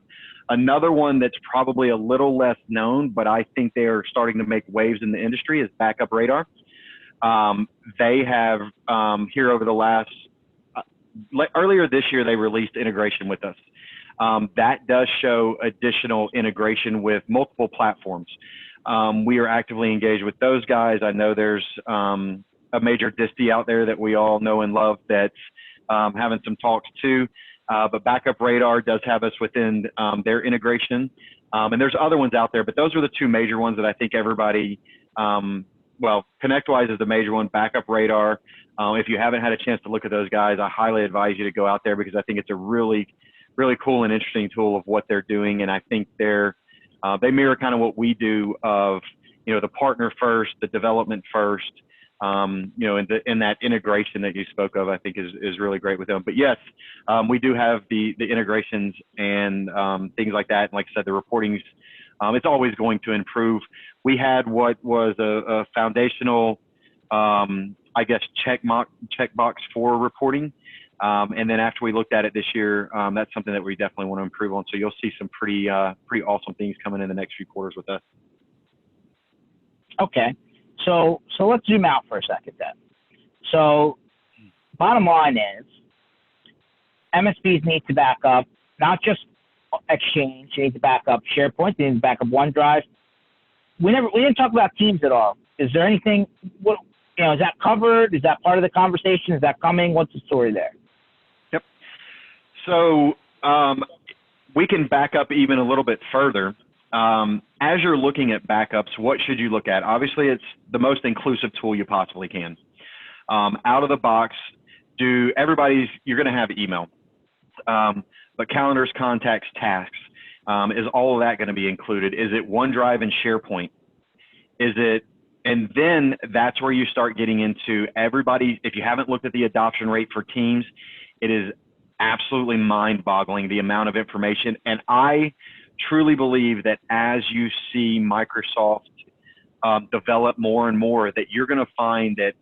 Another one that's probably a little less known, but I think they are starting to make waves in the industry is Backup Radar. They have, here over the last, earlier this year, they released integration with us. That does show additional integration with multiple platforms. We are actively engaged with those guys. I know there's a major distie out there that we all know and love that's having some talks too. But Backup Radar does have us within their integration. And there's other ones out there, but those are the two major ones that I think everybody, well, ConnectWise is the major one, Backup Radar. If you haven't had a chance to look at those guys, I highly advise you to go out there because I think it's a really cool and interesting tool of what they're doing. And I think they mirror kind of what we do of, the partner first, the development first, and that integration that you spoke of, I think is really great with them. But yes, we do have the integrations and things like that. And like I said, the reporting's, it's always going to improve. We had what was a foundational, I guess, checkbox for reporting. And then after we looked at it this year, that's something that we definitely want to improve on. So you'll see some pretty awesome things coming in the next few quarters with us. Okay. So let's zoom out for a second then. So bottom line is MSPs need to back up, not just Exchange, they need to back up SharePoint, they need to back up OneDrive. We didn't talk about Teams at all. Is there anything, is that covered? Is that part of the conversation? Is that coming? What's the story there? Yep. So we can back up even a little bit further. As you're looking at backups, what should you look at? Obviously, it's the most inclusive tool you possibly can. Out of the box, you're going to have email, but calendars, contacts, tasks, is all of that going to be included? Is it OneDrive and SharePoint? And then that's where you start getting into everybody. If you haven't looked at the adoption rate for Teams, it is absolutely mind-boggling, the amount of information. And I truly believe that as you see Microsoft develop more and more, that you're going to find that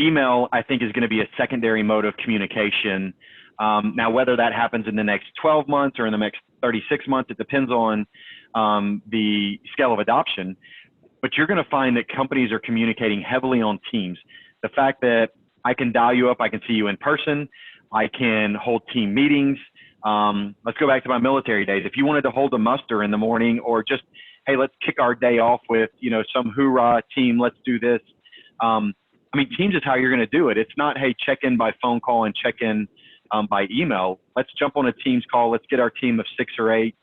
email, I think, is going to be a secondary mode of communication. Now, whether that happens in the next 12 months or in the next 36 months, it depends on the scale of adoption. But you're going to find that companies are communicating heavily on Teams. The fact that I can dial you up, I can see you in person, I can hold team meetings. Let's go back to my military days. If you wanted to hold a muster in the morning or just, hey, let's kick our day off with, some hoorah team, let's do this. Teams is how you're going to do it. It's not, hey, check in by phone call and check in by email. Let's jump on a Teams call. Let's get our team of 6 or 8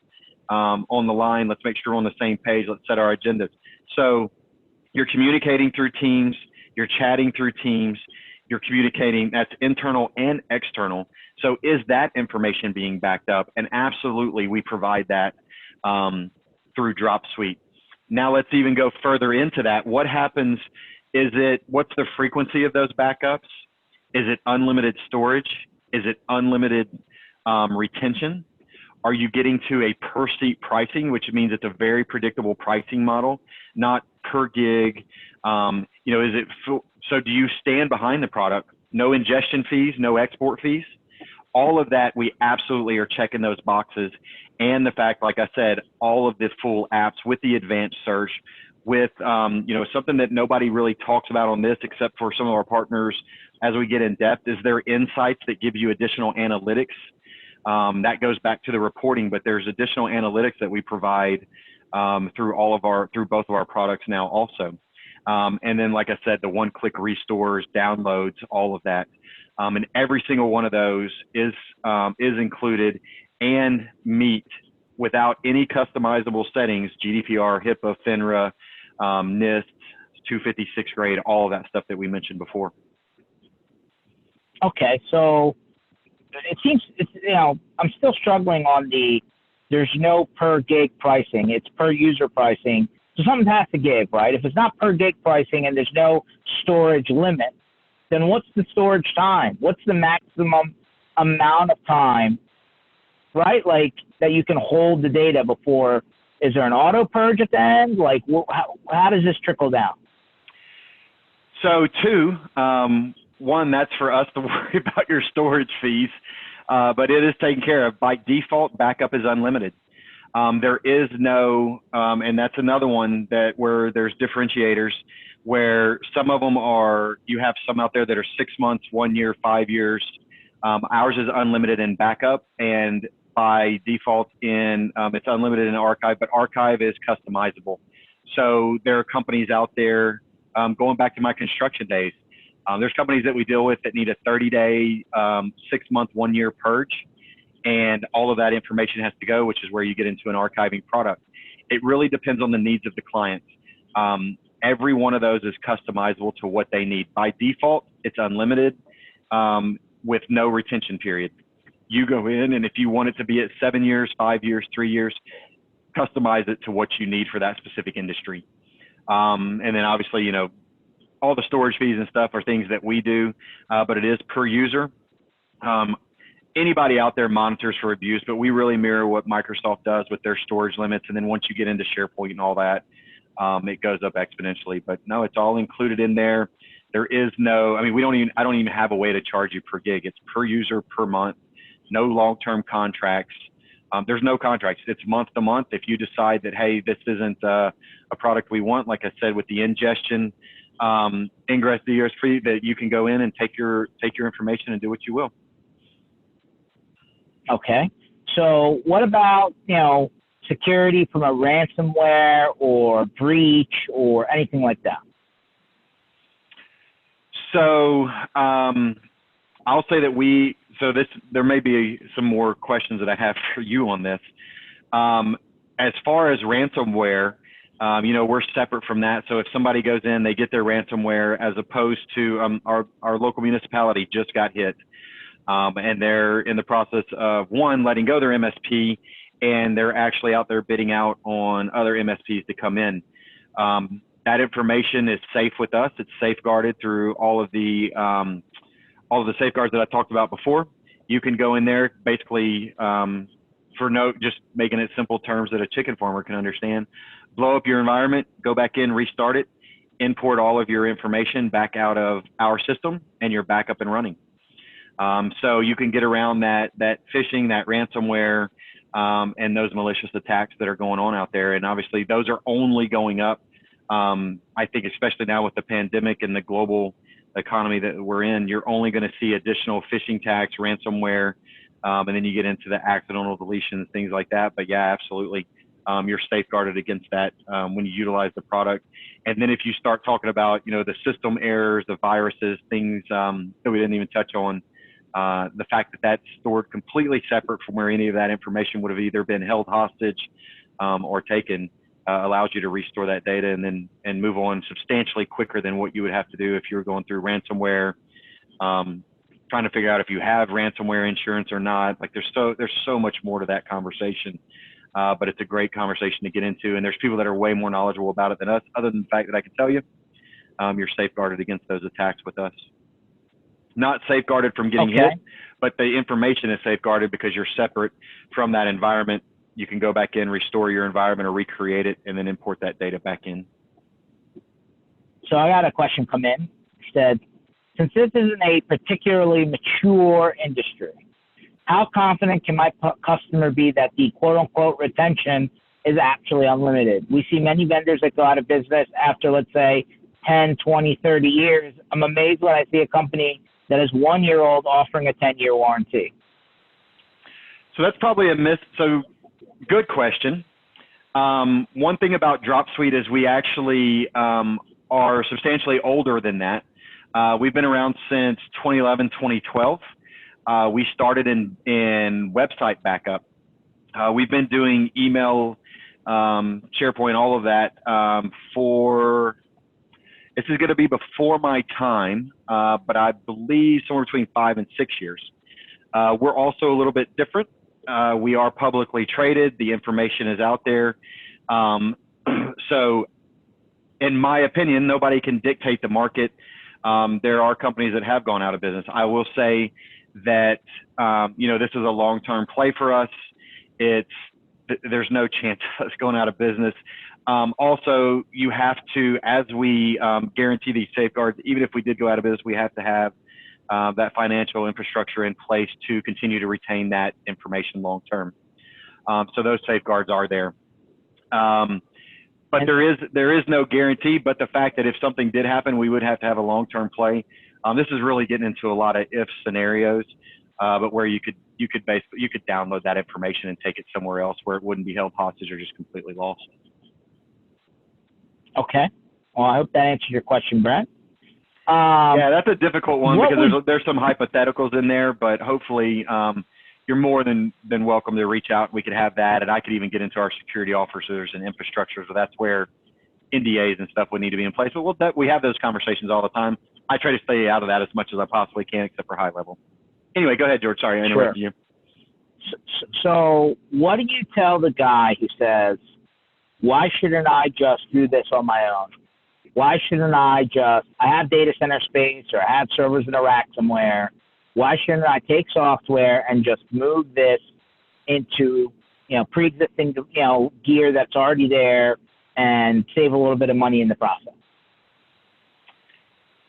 on the line. Let's make sure we're on the same page. Let's set our agendas. So you're communicating through Teams, you're chatting through Teams, you're communicating, that's internal and external. So is that information being backed up? And absolutely, we provide that through Dropsuite. Now let's even go further into that. What happens, what's the frequency of those backups? Is it unlimited storage? Is it unlimited retention? Are you getting to a per seat pricing, which means it's a very predictable pricing model, not per gig? So do you stand behind the product? No ingestion fees, no export fees? All of that, we absolutely are checking those boxes. And the fact, like I said, all of the full apps with the advanced search, with something that nobody really talks about on this except for some of our partners as we get in depth, is there insights that give you additional analytics. That goes back to the reporting, but there's additional analytics that we provide through both of our products now also. And then, like I said, the one-click restores, downloads, all of that. And every single one of those is included and meet without any customizable settings, GDPR, HIPAA, FINRA, NIST, 256 grade, all of that stuff that we mentioned before. Okay, so it seems I'm still struggling on there's no per gig pricing, it's per user pricing. So something has to give, right? If it's not per gig pricing and there's no storage limit, then what's the storage time? What's the maximum amount of time, right? Like that you can hold the data before, is there an auto purge at the end? Like how does this trickle down? So two, one, that's for us to worry about your storage fees, but it is taken care of. By default, backup is unlimited. There is no, and that's another one that where there's differentiators where some of them are, you have some out there that are 6 months, 1 year, 5 years. Ours is unlimited in backup, and by default it's unlimited in archive, but archive is customizable. So there are companies out there, going back to my construction days, there's companies that we deal with that need a 30-day, 6-month, 1 year purge. And all of that information has to go, which is where you get into an archiving product. It really depends on the needs of the clients. Every one of those is customizable to what they need. By default, it's unlimited with no retention period. You go in, and if you want it to be at 7 years, 5 years, 3 years, customize it to what you need for that specific industry. And then obviously, you know, all the storage fees and stuff are things that we do, but it is per user. Anybody out there monitors for abuse, but we really mirror what Microsoft does with their storage limits. And then once you get into SharePoint and all that, it goes up exponentially. But no, it's all included in there. There is no, I mean, I don't even have a way to charge you per gig. It's per user per month, no long-term contracts. There's no contracts. It's month to month. If you decide that, hey, this isn't a product we want, like I said, with the ingestion, ingress, egress free, that you can go in and take your information and do what you will. Okay. So what about, you know, security from a ransomware or breach or anything like that? So I'll say that there may be some more questions that I have for you on this. As far as ransomware, you know, we're separate from that. So if somebody goes in, they get their ransomware, as opposed to our local municipality just got hit. And they're in the process of, one, letting go their MSP, and they're actually out there bidding out on other MSPs to come in. That information is safe with us. It's safeguarded through all of the safeguards that I talked about before. You can go in there, basically, just making it simple terms that a chicken farmer can understand, blow up your environment, go back in, restart it, import all of your information back out of our system, and you're back up and running. So you can get around that phishing, that ransomware, and those malicious attacks that are going on out there. And obviously those are only going up. I think especially now with the pandemic and the global economy that we're in, you're only going to see additional phishing attacks, ransomware, and then you get into the accidental deletions, things like that. But yeah, absolutely. You're safeguarded against that when you utilize the product. And then if you start talking about, you know, the system errors, the viruses, things that we didn't even touch on, the fact that that's stored completely separate from where any of that information would have either been held hostage or taken, allows you to restore that data and move on substantially quicker than what you would have to do if you were going through ransomware, trying to figure out if you have ransomware insurance or not. Like there's so much more to that conversation, but it's a great conversation to get into. And there's people that are way more knowledgeable about it than us, other than the fact that I can tell you, you're safeguarded against those attacks with us. Not safeguarded from getting hit, but the information is safeguarded because you're separate from that environment. You can go back in, restore your environment or recreate it, and then import that data back in. So I got a question come in. It said, since this isn't a particularly mature industry, how confident can my customer be that the quote-unquote retention is actually unlimited? We see many vendors that go out of business after, let's say, 10, 20, 30 years. I'm amazed when I see a company that is 1 year old offering a 10-year warranty. So that's probably a myth. So good question. One thing about Dropsuite is we actually are substantially older than that. We've been around since 2011, 2012. We started in website backup. We've been doing email, SharePoint, all of that this is going to be before my time, but I believe somewhere between 5 and 6 years. We're also a little bit different. We are publicly traded. The information is out there. So in my opinion, nobody can dictate the market. There are companies that have gone out of business. I will say that, you know, this is a long-term play for us. There's no chance of us going out of business. Also, you have to, as we guarantee these safeguards, even if we did go out of business, we have to have that financial infrastructure in place to continue to retain that information long term. So those safeguards are there. But there is no guarantee, but the fact that if something did happen, we would have to have a long-term play. This is really getting into a lot of if scenarios, but where you could download that information and take it somewhere else where it wouldn't be held hostage or just completely lost. Okay. Well, I hope that answers your question, Brent. Yeah, that's a difficult one because there's some hypotheticals in there, but hopefully you're more than welcome to reach out. We could have that, and I could even get into our security officers and infrastructure. So that's where NDAs and stuff would need to be in place. But we have those conversations all the time. I try to stay out of that as much as I possibly can, except for high level. Anyway, go ahead, George. Sorry, I interrupted you. So what do you tell the guy who says, why shouldn't I just do this on my own? Why shouldn't I have data center space or I have servers in a rack somewhere. Why shouldn't I take software and just move this into, pre-existing, gear that's already there and save a little bit of money in the process?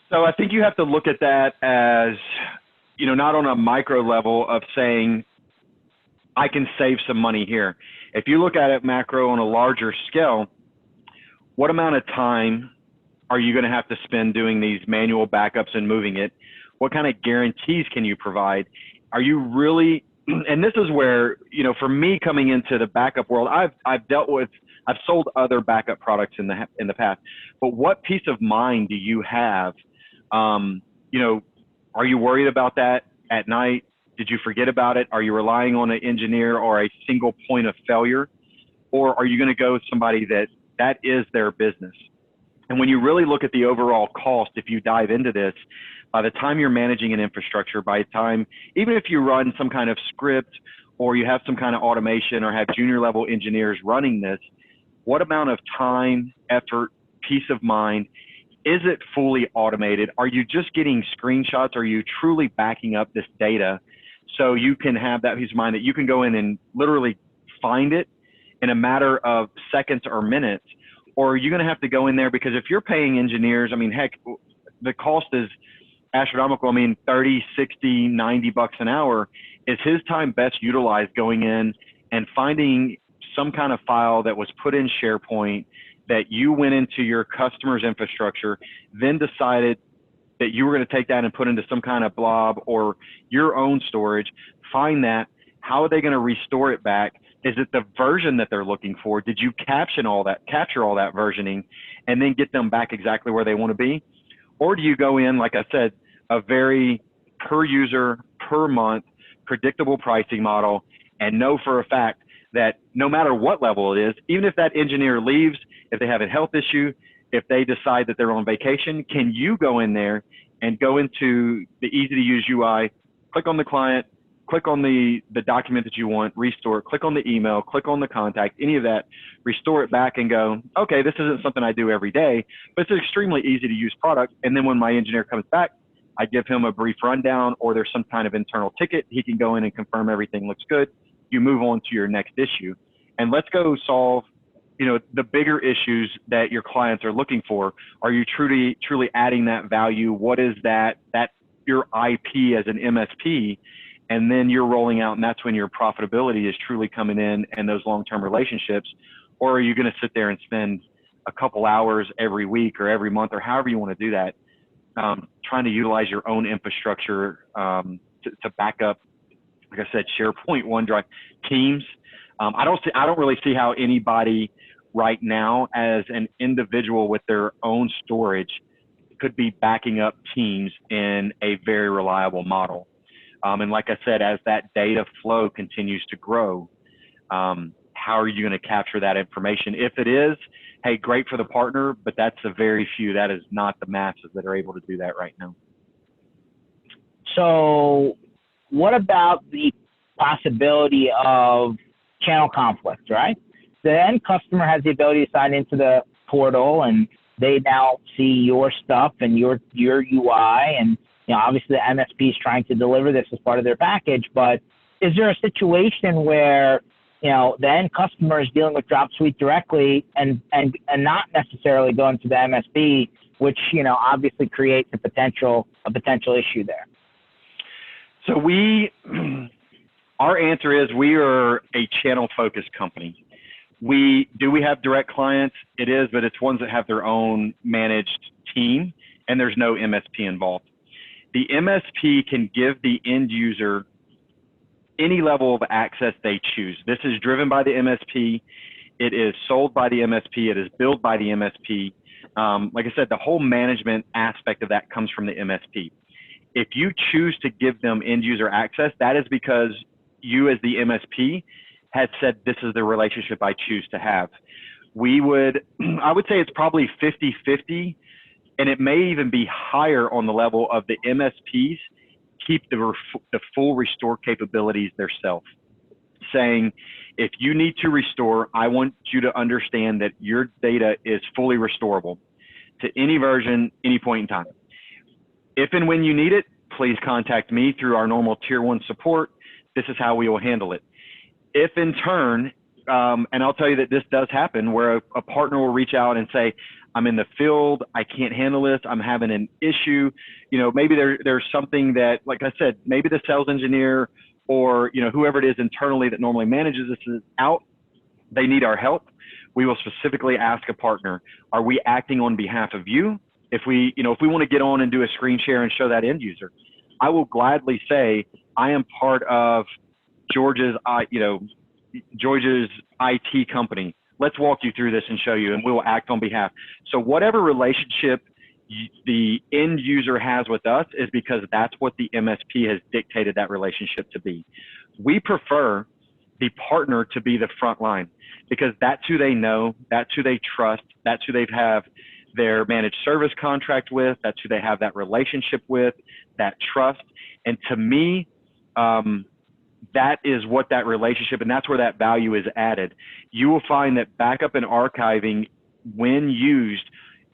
So I think you have to look at that as, not on a micro level of saying, I can save some money here. If you look at it macro on a larger scale, what amount of time are you going to have to spend doing these manual backups and moving it? What kind of guarantees can you provide? Are you really, and this is where, for me coming into the backup world, I've sold other backup products in the past, but what peace of mind do you have? Are you worried about that at night? Did you forget about it? Are you relying on an engineer or a single point of failure? Or are you going to go with somebody that is their business? And when you really look at the overall cost, if you dive into this, by the time you're managing an infrastructure, even if you run some kind of script or you have some kind of automation or have junior level engineers running this, what amount of time, effort, peace of mind, is it fully automated? Are you just getting screenshots? Are you truly backing up this data so you can have that peace of mind that you can go in and literally find it in a matter of seconds or minutes? Or are you going to have to go in there? Because if you're paying engineers, heck, the cost is astronomical. 30, 60, 90 bucks an hour. Is his time best utilized going in and finding some kind of file that was put in SharePoint that you went into your customer's infrastructure, then decided that you were going to take that and put into some kind of blob or your own storage, find that, how are they going to restore it back? Is it the version that they're looking for? Did you capture all that versioning and then get them back exactly where they want to be? Or do you go in, like I said, a very per user, per month, predictable pricing model and know for a fact that no matter what level it is, even if that engineer leaves, if they have a health issue, if they decide that they're on vacation, can you go in there and go into the easy to use UI, click on the client, click on the document that you want, restore, click on the email, click on the contact, any of that, restore it back and go, okay, this isn't something I do every day, but it's an extremely easy to use product. And then when my engineer comes back, I give him a brief rundown or there's some kind of internal ticket. He can go in and confirm everything looks good. You move on to your next issue. And let's go solve, the bigger issues that your clients are looking for. Are you truly adding that value? What is that your IP as an MSP? And then you're rolling out, and that's when your profitability is truly coming in and those long-term relationships. Or are you going to sit there and spend a couple hours every week or every month or however you want to do that, trying to utilize your own infrastructure to back up, like I said, SharePoint, OneDrive, Teams. I don't really see how anybody right now as an individual with their own storage could be backing up Teams in a very reliable model. And like I said, as that data flow continues to grow, how are you going to capture that information? If it is, hey, great for the partner, but that's a very few. That is not the masses that are able to do that right now. So what about the possibility of channel conflict, right? The end customer has the ability to sign into the portal and they now see your stuff and your UI, and obviously the MSP is trying to deliver this as part of their package, but is there a situation where the end customer is dealing with Dropsuite directly and not necessarily going to the MSP, which, obviously creates a potential issue there. So our answer is we are a channel-focused company. We have direct clients? It is, but it's ones that have their own managed team, and there's no MSP involved. The MSP can give the end user any level of access they choose. This is driven by the MSP. It is sold by the MSP. It is billed by the MSP. Like I said, the whole management aspect of that comes from the MSP. If you choose to give them end user access, that is because you as the MSP had said, this is the relationship I choose to have. I would say it's probably 50-50, and it may even be higher on the level of the MSPs keep the full restore capabilities themselves, saying, if you need to restore, I want you to understand that your data is fully restorable to any version, any point in time. If and when you need it, please contact me through our normal tier 1 support. This is how we will handle it. If in turn, and I'll tell you that this does happen, where a partner will reach out and say, I'm in the field, I can't handle this, I'm having an issue. Maybe there's something that, like I said, maybe the sales engineer or whoever it is internally that normally manages this is out, they need our help. We will specifically ask a partner, are we acting on behalf of you? If we want to get on and do a screen share and show that end user, I will gladly say, I am part of George's IT company. Let's walk you through this and show you, and we will act on behalf. So whatever relationship the end user has with us is because that's what the MSP has dictated that relationship to be. We prefer the partner to be the front line because that's who they know, that's who they trust, that's who they have their managed service contract with, that's who they have that relationship with, that trust. And to me, that is what that relationship, and that's where that value is added. You will find that backup and archiving, when used,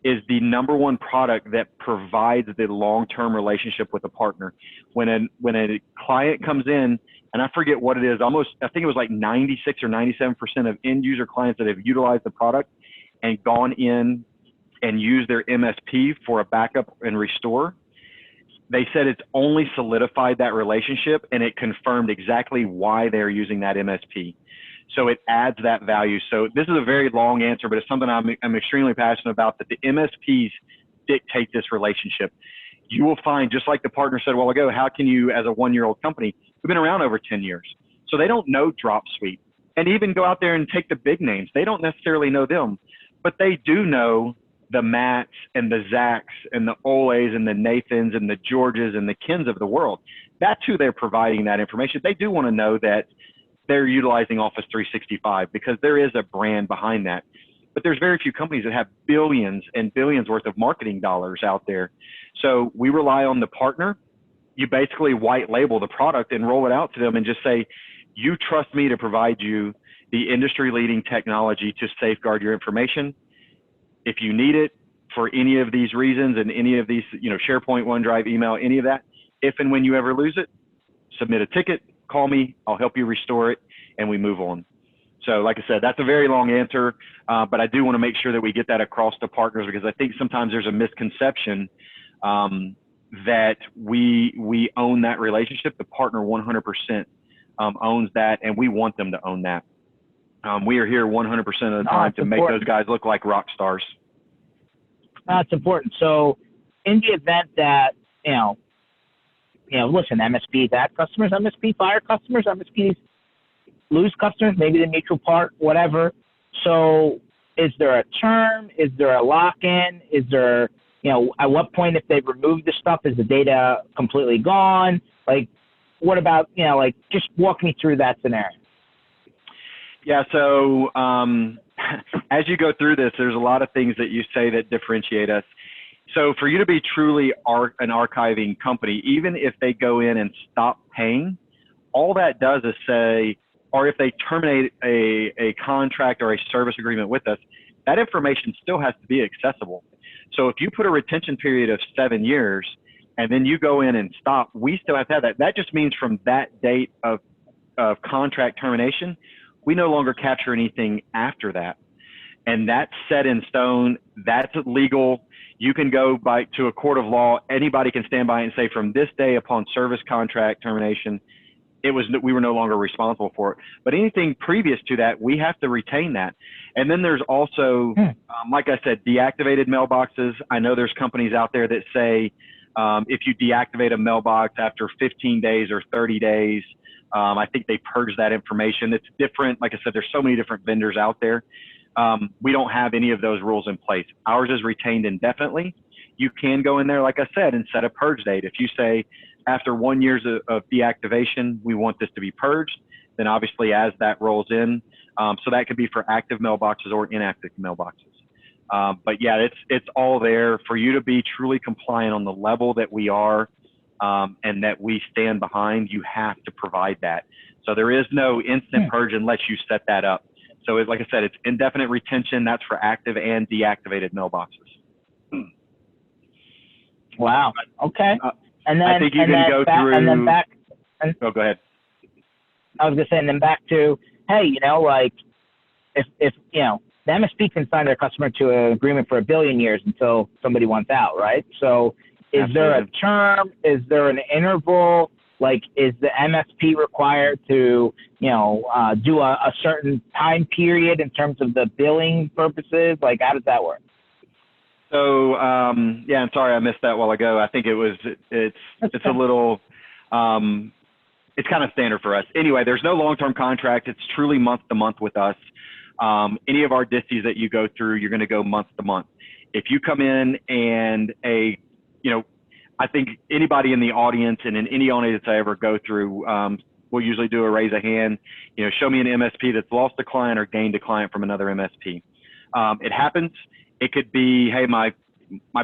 is the #1 product that provides the long-term relationship with a partner. When a client comes in, and I forget what it is, I think it was like 96 or 97% of end user clients that have utilized the product and gone in and used their MSP for a backup and restore, they said it's only solidified that relationship and it confirmed exactly why they're using that MSP. So it adds that value. So this is a very long answer, but it's something I'm extremely passionate about, that the MSPs dictate this relationship. You will find, just like the partner said a while ago, how can you, as a 1-year-old company, we've been around over 10 years. So they don't know Dropsuite. And even go out there and take the big names. They don't necessarily know them, but they do know the Matts and the Zachs and the Oles and the Nathans and the Georges and the Kens of the world. That's who they're providing that information. They do want to know that they're utilizing Office 365 because there is a brand behind that. But there's very few companies that have billions and billions worth of marketing dollars out there. So we rely on the partner. You basically white label the product and roll it out to them and just say, you trust me to provide you the industry leading technology to safeguard your information. If you need it for any of these reasons and any of these, SharePoint, OneDrive, email, any of that, if and when you ever lose it, submit a ticket, call me, I'll help you restore it, and we move on. So like I said, that's a very long answer, but I do want to make sure that we get that across to partners, because I think sometimes there's a misconception that we own that relationship. The partner 100% owns that, and we want them to own that. We are here 100% of the time to make those guys look like rock stars. That's important. So in the event that, listen, MSPs add customers, MSP fire customers, MSPs lose customers, maybe the mutual part, whatever. So is there a term? Is there a lock-in? Is there, at what point, if they've removed the stuff, is the data completely gone? Like, what about, just walk me through that scenario. Yeah, so as you go through this, there's a lot of things that you say that differentiate us. So for you to be truly an archiving company, even if they go in and stop paying, all that does is say, or if they terminate a contract or a service agreement with us, that information still has to be accessible. So if you put a retention period of 7 years and then you go in and stop, we still have to have that. That just means from that date of contract termination, we no longer capture anything after that. And that's set in stone. That's legal. You can go to a court of law. Anybody can stand by and say, from this day upon service contract termination, we were no longer responsible for it. But anything previous to that, we have to retain that. And then there's also, like I said, deactivated mailboxes. I know there's companies out there that say if you deactivate a mailbox after 15 days or 30 days, I think they purge that information. It's different. Like I said, there's so many different vendors out there. We don't have any of those rules in place. Ours is retained indefinitely. You can go in there, like I said, and set a purge date. If you say after 1 year of deactivation, we want this to be purged, then obviously as that rolls in, so that could be for active mailboxes or inactive mailboxes. But yeah, it's all there for you to be truly compliant on the level that we are and that we stand behind. You have to provide that. So there is no instant purge unless you set that up. So like I said, it's indefinite retention. That's for active and deactivated mailboxes. Wow. Okay. And then I think you can go through. And then back. Go ahead. I was gonna say, and then back to, hey, like if the MSP can sign their customer to an agreement for 1 billion years until somebody wants out, right? So is there a term? Is there an interval? Like, is the MSP required to, do a certain time period in terms of the billing purposes? Like, how does that work? So, yeah, I'm sorry I missed that a while ago. I think it's a little, it's kind of standard for us. Anyway, there's no long-term contract. It's truly month to month with us. Any of our disties that you go through, you're going to go month to month. If you come in and I think anybody in the audience and in any audience I ever go through, we'll usually do a raise a hand, show me an MSP that's lost a client or gained a client from another MSP. It happens. It could be, hey, my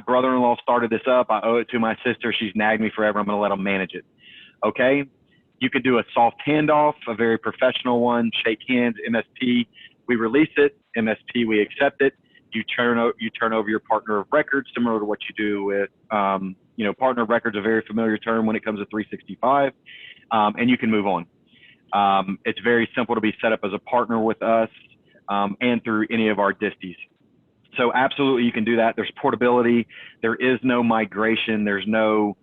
brother-in-law started this up. I owe it to my sister. She's nagged me forever. I'm going to let them manage it. Okay. You could do a soft handoff, a very professional one, shake hands, MSP. We release it. MSP, we accept it. You turn over your partner of record, similar to what you do with, partner of record's a very familiar term when it comes to 365, and you can move on. It's very simple to be set up as a partner with us and through any of our disties. So absolutely, you can do that. There's portability. There is no migration. There's no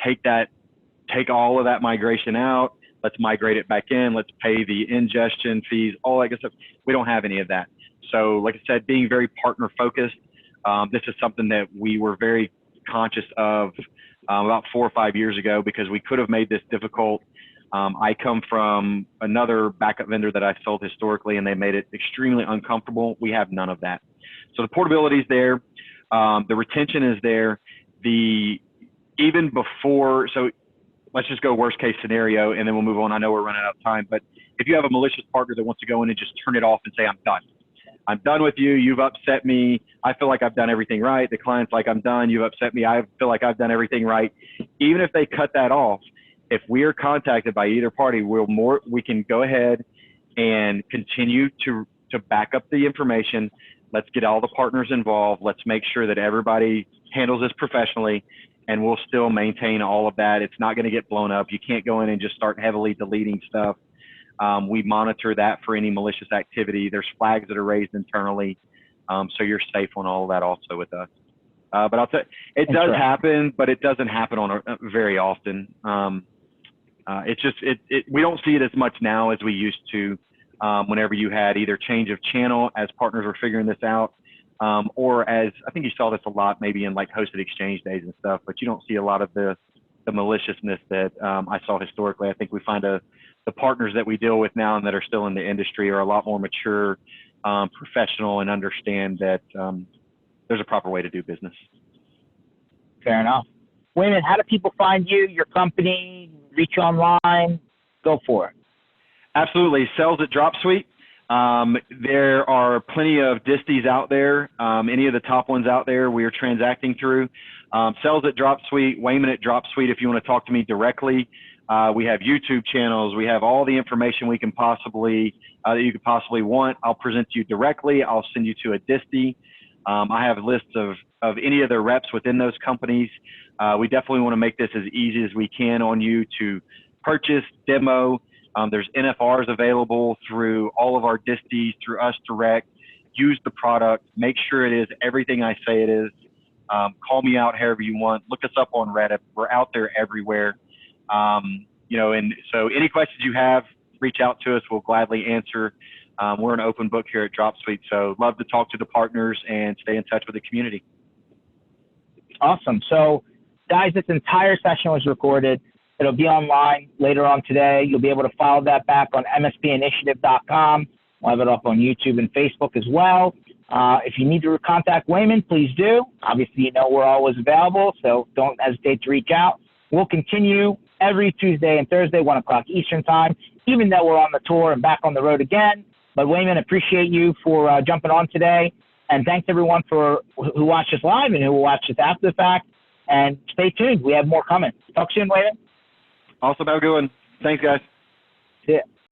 take all of that migration out. Let's migrate it back in. Let's pay the ingestion fees, all that good stuff. We don't have any of that. So like I said, being very partner focused, this is something that we were very conscious of about 4 or 5 years ago because we could have made this difficult. I come from another backup vendor that I sold historically, and they made it extremely uncomfortable. We have none of that. So the portability is there. The retention is there. Even before, so let's just go worst case scenario and then we'll move on. I know we're running out of time, but if you have a malicious partner that wants to go in and just turn it off and say, I'm done. I'm done with you. You've upset me. I feel like I've done everything right. The client's like, I'm done. You've upset me. I feel like I've done everything right. Even if they cut that off, if we are contacted by either party, we can go ahead and continue to back up the information. Let's get all the partners involved. Let's make sure that everybody handles this professionally, and we'll still maintain all of that. It's not going to get blown up. You can't go in and just start heavily deleting stuff. We monitor that for any malicious activity. There's flags that are raised internally, so you're safe on all of that also with us. But I'll tell you, it does happen, but it doesn't happen very often. We don't see it as much now as we used to. Whenever you had either change of channel as partners were figuring this out, or as I think you saw this a lot maybe in like hosted exchange days and stuff, but you don't see a lot of the maliciousness that I saw historically. I think we find the partners that we deal with now and that are still in the industry are a lot more mature, professional, and understand that there's a proper way to do business. Fair enough. Weyman, how do people find you, your company, reach you online? Go for it. Absolutely. Sales at DropSuite. There are plenty of disties out there. Any of the top ones out there we are transacting through. Sales at DropSuite, Weyman at DropSuite if you want to talk to me directly. We have YouTube channels. We have all the information we can possibly that you could possibly want. I'll present to you directly. I'll send you to a distie. I have lists of any of the reps within those companies. We definitely want to make this as easy as we can on you to purchase, demo, There's NFRs available through all of our disties, through us direct. Use the product. Make sure it is everything I say it is. Call me out however you want. Look us up on Reddit. We're out there everywhere. And so any questions you have, reach out to us. We'll gladly answer. We're an open book here at DropSuite, so love to talk to the partners and stay in touch with the community. Awesome. So, guys, this entire session was recorded. It'll be online later on today. You'll be able to follow that back on mspinitiative.com. We'll have it up on YouTube and Facebook as well. If you need to contact Weyman, please do. Obviously, we're always available, so don't hesitate to reach out. We'll continue every Tuesday and Thursday, 1 o'clock Eastern time, even though we're on the tour and back on the road again. But Weyman, appreciate you for jumping on today. And thanks everyone who watched us live and who will watch us after the fact. And stay tuned. We have more coming. Talk soon, Weyman. Awesome. Have a good one. Thanks, guys. See ya.